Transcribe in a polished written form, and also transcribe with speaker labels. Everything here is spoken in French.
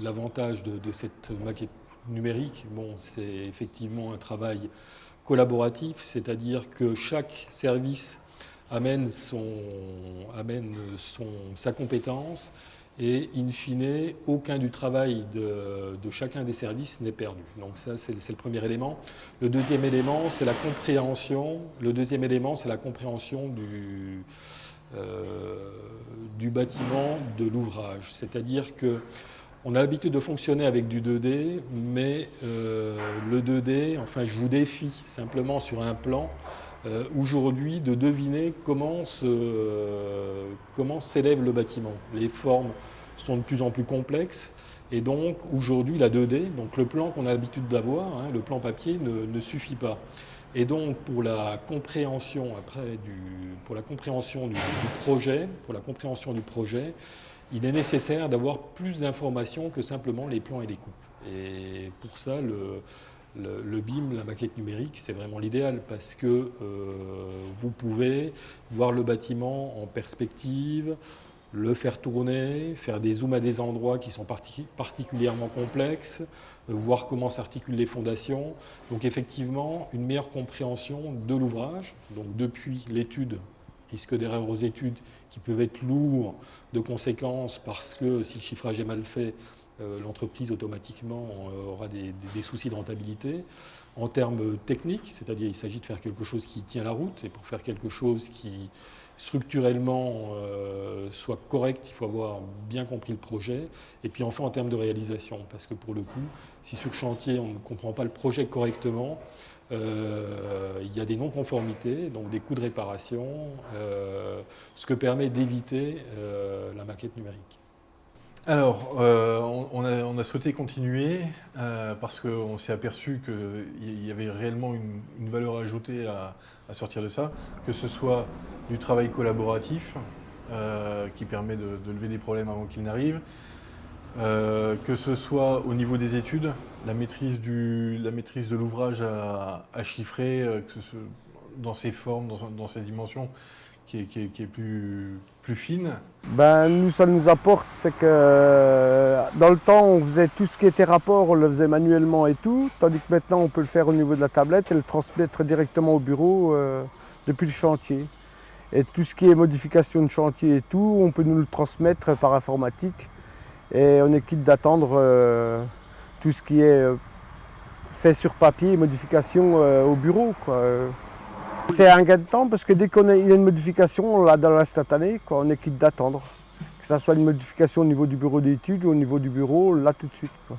Speaker 1: L'avantage de cette maquette numérique, c'est effectivement un travail collaboratif, c'est-à-dire que chaque service amène sa compétence et, in fine, aucun du travail de chacun des services n'est perdu. Donc ça, c'est le premier élément. Le deuxième élément, c'est la compréhension. Du bâtiment, de l'ouvrage. C'est-à-dire que on a l'habitude de fonctionner avec du 2D, mais le 2D, enfin je vous défie simplement sur un plan, aujourd'hui de deviner comment s'élève le bâtiment. Les formes sont de plus en plus complexes, et donc aujourd'hui la 2D, donc le plan qu'on a l'habitude d'avoir, le plan papier, ne suffit pas. Et donc pour la compréhension du projet, il est nécessaire d'avoir plus d'informations que simplement les plans et les coupes. Et pour ça, le BIM, la maquette numérique, c'est vraiment l'idéal parce que vous pouvez voir le bâtiment en perspective, le faire tourner, faire des zooms à des endroits qui sont particulièrement complexes, voir comment s'articulent les fondations. Donc effectivement, une meilleure compréhension de l'ouvrage, donc depuis l'étude, risque d'erreur aux études qui peuvent être lourds de conséquences parce que si le chiffrage est mal fait, l'entreprise automatiquement aura des soucis de rentabilité. En termes techniques, c'est-à-dire il s'agit de faire quelque chose qui tient la route, et pour faire quelque chose qui structurellement soit correct, il faut avoir bien compris le projet. Et puis enfin en termes de réalisation, parce que pour le coup, si sur chantier on ne comprend pas le projet correctement, il y a des non-conformités, donc des coûts de réparation, ce que permet d'éviter la maquette numérique.
Speaker 2: Alors, on a souhaité continuer parce qu'on s'est aperçu qu'il y avait réellement une valeur ajoutée à sortir de ça, que ce soit du travail collaboratif qui permet de lever des problèmes avant qu'ils n'arrivent, que ce soit au niveau des études, la maîtrise de l'ouvrage à chiffrer, que ce soit dans ses formes, dans ses dimensions, qui est plus fine.
Speaker 3: Nous, ça nous apporte, c'est que dans le temps, on faisait tout ce qui était rapport, on le faisait manuellement et tout, tandis que maintenant, on peut le faire au niveau de la tablette et le transmettre directement au bureau depuis le chantier. Et tout ce qui est modification de chantier et tout, on peut nous le transmettre par informatique et on est quitte d'attendre tout ce qui est fait sur papier, modification au bureau, quoi. C'est un gain de temps parce que dès qu'il y a une modification, on l'a dans l'instantané, on est quitte d'attendre. Que ce soit une modification au niveau du bureau d'études ou au niveau du bureau, là tout de suite, quoi.